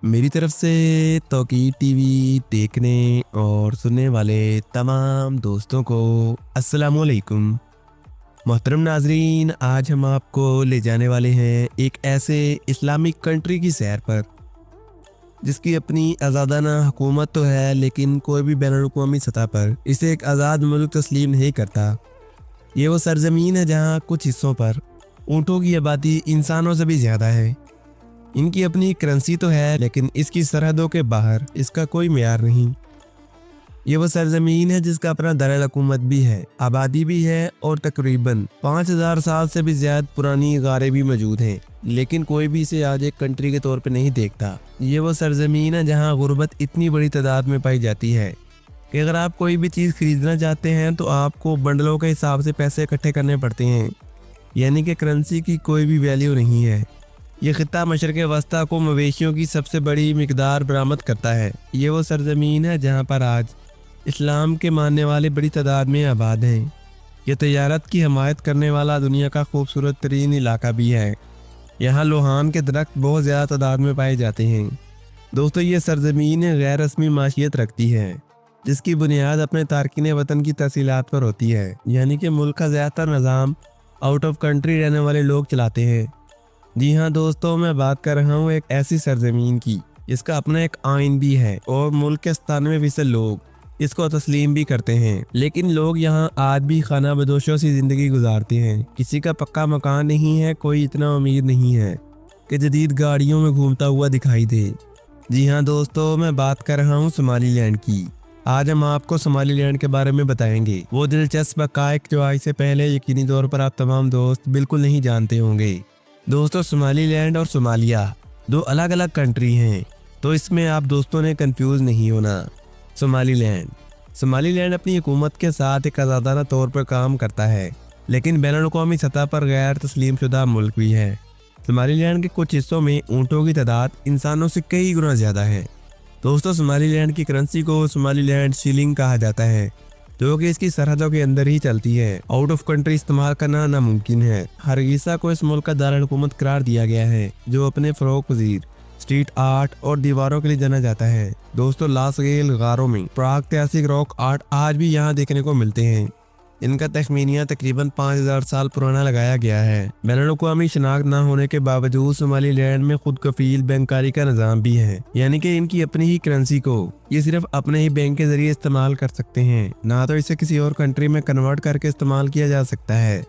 मेरी तरफ से तौकीर टीवी देखने और सुनने वाले तमाम दोस्तों को अस्सलामुअलैकुम। मोहतरम नाजरीन, आज हम आपको ले जाने वाले हैं एक ऐसे इस्लामिक कंट्री की सैर पर जिसकी अपनी आज़ादाना हुकूमत तो है, लेकिन कोई भी बैनुल-अक़वामी सतह पर इसे एक आज़ाद मुल्क तस्लीम नहीं करता। ये वो सरजमीन है जहाँ कुछ हिस्सों पर ऊँटों की आबादी इंसानों से भी ज़्यादा है। इनकी अपनी करेंसी तो है, लेकिन इसकी सरहदों के बाहर इसका कोई मेयार नहीं। ये वो सरजमीन है जिसका अपना दारुल हुकूमत भी है, आबादी भी है और तकरीबन 5000 साल से भी ज्यादा पुरानी गारें भी मौजूद हैं, लेकिन कोई भी इसे आज एक कंट्री के तौर पे नहीं देखता। ये वो सरजमीन है जहाँ गुर्बत इतनी बड़ी तादाद में पाई जाती है कि अगर आप कोई भी चीज़ खरीदना चाहते हैं तो आपको बंडलों के हिसाब से पैसे इकट्ठे करने पड़ते हैं, यानी कि करेंसी की कोई भी वैल्यू नहीं है। ये खित्ता मशरक़ वस्ता को मवेशियों की सबसे बड़ी मिकदार बरामद करता है। ये वो सरजमीन है जहाँ पर आज इस्लाम के मानने वाले बड़ी तादाद में आबाद हैं। यह तजारत की हमायत करने वाला दुनिया का खूबसूरत तरीन इलाका भी है। यहाँ लोहान के दरख्त बहुत ज़्यादा तादाद में पाए जाते हैं। दोस्तों, ये सरजमीन गैर रस्मी माशियत रखती है जिसकी बुनियाद अपने तारकीन वतन की तहसीलात पर होती है, यानी कि मुल्क का ज़्यादातर निज़ाम आउट ऑफ कंट्री रहने वाले लोग चलाते हैं। जी हाँ दोस्तों, मैं बात कर रहा हूँ एक ऐसी सरजमीन की जिसका अपना एक आइन भी है और मुल्क के 97% लोग इसको तस्लीम भी करते हैं, लेकिन लोग यहाँ आज भी खाना बदोशों से ज़िंदगी गुजारते हैं। किसी का पक्का मकान नहीं है, कोई इतना अमीर नहीं है कि जदीद गाड़ियों में घूमता हुआ दिखाई दे। जी हाँ दोस्तों, मैं बात कर रहा हूँ सोमालीलैंड की। आज हम आपको सोमालीलैंड के बारे में बताएंगे, वो दिलचस्प हक़ाइक़ जो आज से पहले यकीनी तौर पर आप तमाम दोस्त बिल्कुल नहीं जानते होंगे। दोस्तों, सोमालीलैंड और सोमालिया दो अलग अलग कंट्री हैं, तो इसमें आप दोस्तों ने कंफ्यूज नहीं होना। सोमालीलैंड अपनी हुकूमत के साथ एक आज़ादाना तौर पर काम करता है, लेकिन बैनुल-अक़वामी सतह पर गैर तस्लीम शुदा मुल्क भी है। सोमालीलैंड के कुछ हिस्सों में ऊँटों की तादाद इंसानों से कई गुना ज़्यादा है। दोस्तों, सोमालीलैंड की करेंसी को सोमालीलैंड शिलिंग कहा जाता है, जो कि इसकी सरहदों के अंदर ही चलती है। आउट ऑफ कंट्री इस्तेमाल करना नामुमकिन है। हरगिसा को इस मुल्क का दारुल हुकूमत करार दिया गया है, जो अपने फ़रोग़ पज़ीर स्ट्रीट आर्ट और दीवारों के लिए जाना जाता है। दोस्तों, लास गेल गारों में प्रागैतिहासिक रॉक आर्ट आज भी यहाँ देखने को मिलते हैं। इनका तखमीनिया तकरीबन 5000 साल पुराना लगाया गया है। बैनुल-अक़वामी शनाख्त न होने के बावजूद सोमालीलैंड में खुद कफील बैंककारी का निज़ाम भी है, यानी कि इनकी अपनी ही करेंसी को ये सिर्फ अपने ही बैंक के जरिए इस्तेमाल कर सकते हैं, ना तो इसे किसी और कंट्री में कन्वर्ट करके इस्तेमाल किया जा सकता है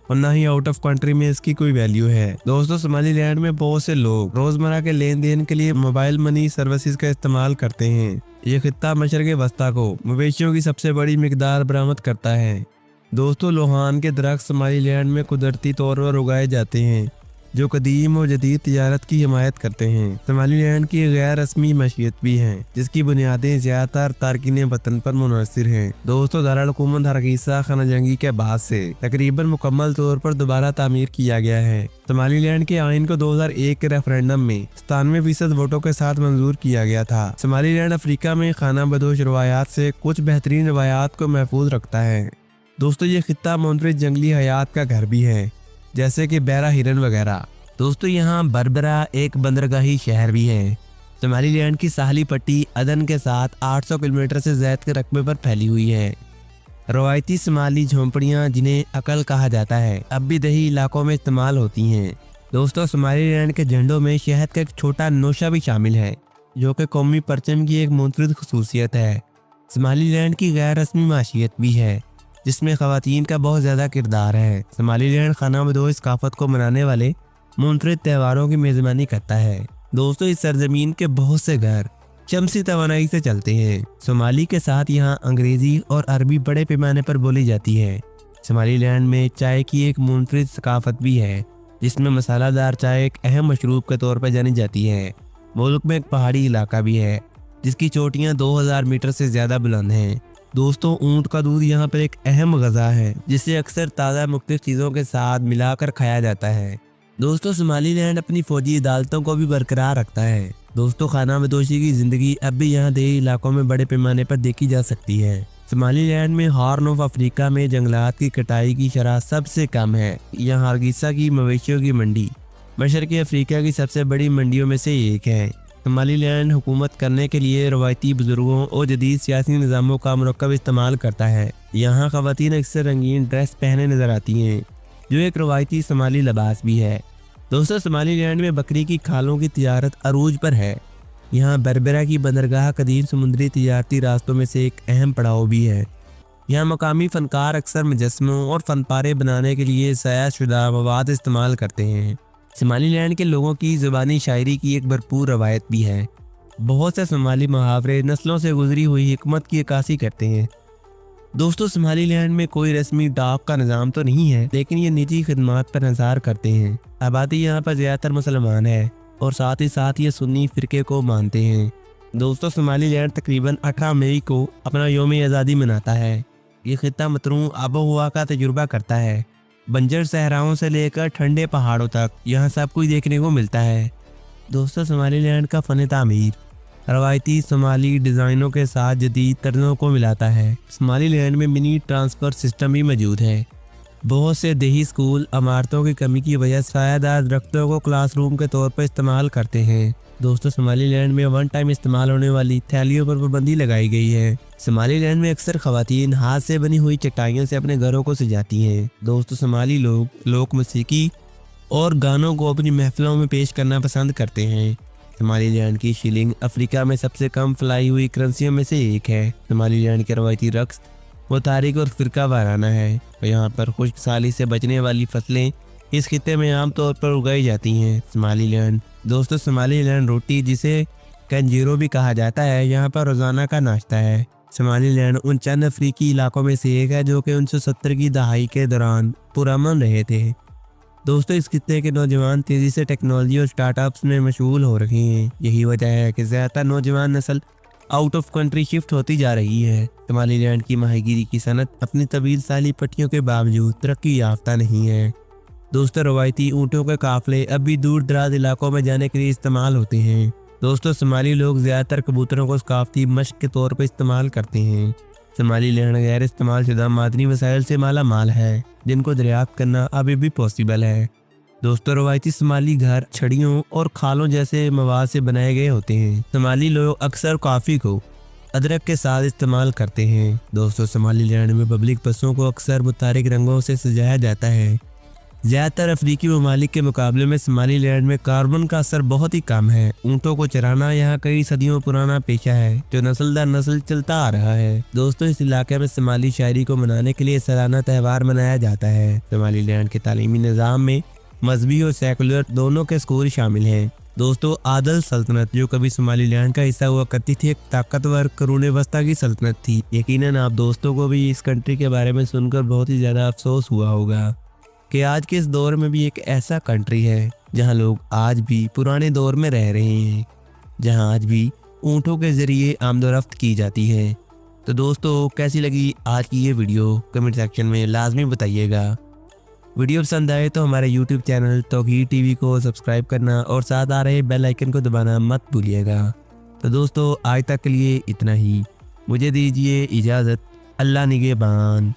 और ना ही आउट ऑफ कंट्री में इसकी कोई वैल्यू है। दोस्तों, सोमालीलैंड में बहुत से लोग रोजमर्रा के लेन देन के लिए मोबाइल मनी सर्विसेज का इस्तेमाल करते हैं। ये खित्ता मशरक़ वस्ता को मवेशियों की सबसे बड़ी मिकदार बरामद करता है। दोस्तों, लोहान के दरख्त सोमालीलैंड में कुदरती तौर पर उगाए जाते हैं, जो कदीम और जदीद तिजारत की हिमायत करते हैं। सोमालीलैंड की गैर रस्मी मशीयत भी है, जिसकी बुनियादें ज़्यादातर तारकीन वतन पर मुनहसर हैं। दोस्तों, दारुल हुकूमत हरगिसा खाना जंगी के बाद से तकरीबन मुकम्मल तौर पर दोबारा तामीर किया गया है। सोमालीलैंड के आइन को 2001 के रेफरेंडम में 97% वोटों के साथ मंजूर किया गया था। सोमालीलैंड अफ्रीका में खाना बदोश रवायात से कुछ बेहतरीन रवायात को महफूज रखता है। दोस्तों, ये खित्ता मुंफरिद जंगली हयात का घर भी है, जैसे कि बैरा हिरन वगैरह। दोस्तों, यहाँ बरबरा एक बंदरगाही शहर भी है। सोमालीलैंड की साहली पट्टी अदन के साथ 800 किलोमीटर से ज़्यादा के रकबे पर फैली हुई है। रवायती सोमाली झोंपड़ियाँ, जिन्हें अकल कहा जाता है, अब भी दही इलाकों में इस्तेमाल होती हैं। दोस्तों, सोमालीलैंड के झंडों में शहद का एक छोटा नोशा भी शामिल है, जो कि कौमी परचम की एक मुनफरिद खसूसियत है। सोमालीलैंड की गैर रस्मी माशियत भी है, जिसमें ख़वातीन का बहुत ज़्यादा किरदार है। सोमालीलैंड खाना बदोश सकाफत को मनाने वाले मुनफरिद त्योहारों की मेज़बानी करता है। दोस्तों, इस सरजमीन के बहुत से घर शमसी तवानाई से चलते हैं। सोमाली के साथ यहाँ अंग्रेज़ी और अरबी बड़े पैमाने पर बोली जाती है। सोमालीलैंड में चाय की एक मुनफरिद सकाफत भी है, जिसमें मसालादार चाय एक अहम मशरूब के तौर पर जानी जाती है। मुल्क में एक पहाड़ी इलाका भी है, जिसकी चोटियाँ 2000 मीटर से ज़्यादा बुलंद हैं। दोस्तों, ऊँट का दूध यहाँ पर एक अहम ग़ज़ा है, जिसे अक्सर ताज़ा मुख्तलिफ चीज़ों के साथ मिलाकर खाया जाता है। दोस्तों, सोमालीलैंड अपनी फौजी अदालतों को भी बरकरार रखता है। दोस्तों, खाना बदोशी की ज़िंदगी अब भी यहाँ देही इलाकों में बड़े पैमाने पर देखी जा सकती है। सोमालीलैंड में हॉर्न ऑफ अफ्रीका में जंगलात की कटाई की शरह सबसे कम है। यहाँ हारगीसा की मवेशियों की मंडी मशरक़ी अफ्रीका की सबसे बड़ी मंडियों में से एक है। सोमालीलैंड हुकूमत करने के लिए रवायती बुजुर्गों और जदीद सियासी निज़ामों का मुरक्कब इस्तेमाल करता है। यहाँ ख़वातीन अक्सर रंगीन ड्रेस पहने नजर आती हैं, जो एक रवायती सोमाली लिबास भी है। दोस्तों, सोमालीलैंड में बकरी की खालों की तिजारत अरूज पर है। यहाँ बरबरा की बंदरगाह कदीम समुद्री तिजारती रास्तों में से एक अहम पड़ाव भी है। यहाँ मकामी फ़नकार अक्सर मुजस्समों और फ़नपारे बनाने के लिए ज़ाया-शुदा मवाद इस्तेमाल करते हैं। सोमालीलैंड के लोगों की ज़ुबानी शायरी की एक भरपूर रवायत भी है। बहुत से सोमाली मुहावरे नस्लों से गुजरी हुई हिकमत की अक्कासी करते हैं। दोस्तों, सोमालीलैंड में कोई रस्मी डाक का निज़ाम तो नहीं है, लेकिन ये निजी खिदमात पर इंहसार करते हैं। आबादी यहाँ पर ज़्यादातर मुसलमान है और साथ ही साथ ये सुन्नी फ़िरके को मानते हैं। दोस्तों, सोमालीलैंड तकरीबन 18 मई को अपना यौम आज़ादी मनाता है। ये खित्ता मतरू आबो-हवा का तजुर्बा करता है। बंजर सहराओं से लेकर ठंडे पहाड़ों तक यहाँ सब कुछ देखने को मिलता है। दोस्तों, सोमालीलैंड का फ़न तामीर रवायती सोमाली डिज़ाइनों के साथ जदीद तर्ज़ों को मिलाता है। सोमालीलैंड में मिनी ट्रांसफ़र सिस्टम भी मौजूद है। बहुत से देही स्कूल इमारतों की कमी की वजह से सायादार दरख्तों को क्लासरूम के तौर पर इस्तेमाल करते हैं। दोस्तों, सोमालीलैंड में वन टाइम इस्तेमाल होने वाली थैलियों पर पाबंदी लगाई गई है। सोमालीलैंड में अक्सर ख़वातीन हाथ से बनी हुई चटाइयों से अपने घरों को सजाती हैं। दोस्तों, सोमाली लोग लोक मौसीकी और गानों को अपनी महफिलों में पेश करना पसंद करते हैं। सोमालीलैंड की शिलिंग अफ्रीका में सबसे कम फलाई हुई करेंसियों में से एक है। सोमालीलैंड के रवायती रक्स वो तारीख और फ़िरका वाराना है और यहाँ पर खुश्क साली से बचने वाली फसलें इस खित्ते में आमतौर पर उगाई जाती हैं। सोमालीलैंड दोस्तों, सोमालीलैंड रोटी, जिसे कंजीरो भी कहा जाता है, यहाँ पर रोज़ाना का नाश्ता है। सोमालीलैंड उन चंद अफ्रीकी इलाकों में से एक है जो कि 1970 की दहाई के दौरान पुरअमन रहे थे। दोस्तों, इस खित्ते के नौजवान तेज़ी से टेक्नोलॉजी और स्टार्टअप्स में मशगूल हो रहे हैं। यही वजह है कि ज़्यादातर नौजवान नस्ल आउट ऑफ कंट्री शिफ्ट होती जा रही है। सोमालीलैंड की माहीगीरी की सनत अपनी तवील साली पट्टियों के बावजूद तरक्की याफ्ता नहीं है। दोस्तों, रवायती ऊँटों के काफिले अब भी दूर दराज इलाकों में जाने के लिए इस्तेमाल होते हैं। दोस्तों, सोमाली लोग ज़्यादातर कबूतरों को सकाफती मशक के तौर पर इस्तेमाल करते हैं। सोमालीलैंड गैर इस्तेमाल शुदा मादनी वसाइल से माला माल है, जिनको दरियाफ्त करना अभी भी पॉसिबल है। दोस्तों, रवायती सोमाली घर छड़ियों और खालों जैसे मवाद से बनाए गए होते हैं। सोमाली लोग अक्सर कॉफ़ी को अदरक के साथ इस्तेमाल करते हैं। दोस्तों, सोमालीलैंड में पब्लिक बसों को अक्सर मुतारिक रंगों से सजाया जाता है। ज़्यादातर अफ्रीकी ममालिक के मुकाबले में सोमालीलैंड में कार्बन का असर बहुत ही कम है। ऊँटों को चराना यहाँ कई सदियों पुराना पेशा है, जो नस्ल दर नस्ल चलता आ रहा है। दोस्तों, इस इलाके में सोमाली शायरी को मनाने के लिए सालाना त्यौहार मनाया जाता है। सोमालीलैंड के तालीमी निज़ाम में मजहबी और सेकुलर दोनों के स्कूल शामिल हैं। दोस्तों, आदल सल्तनत, जो कभी सोमालीलैंड का हिस्सा हुआ करती थी, एक ताकतवर करूने वस्ता की सल्तनत थी। यकीनन आप दोस्तों को भी इस कंट्री के बारे में सुनकर बहुत ही ज़्यादा अफसोस हुआ होगा कि आज के इस दौर में भी एक ऐसा कंट्री है जहां लोग आज भी पुराने दौर में रह रहे हैं, जहां आज भी ऊँटों के ज़रिए आमदोरफ्त की जाती है। तो दोस्तों, कैसी लगी आज की ये वीडियो कमेंट सेक्शन में लाजमी बताइएगा। वीडियो पसंद आए तो हमारे YouTube चैनल तौहीद टीवी को सब्सक्राइब करना और साथ आ रहे बेल आइकन को दबाना मत भूलिएगा। तो दोस्तों, आज तक के लिए इतना ही। मुझे दीजिए इजाज़त। अल्लाह निगहबान।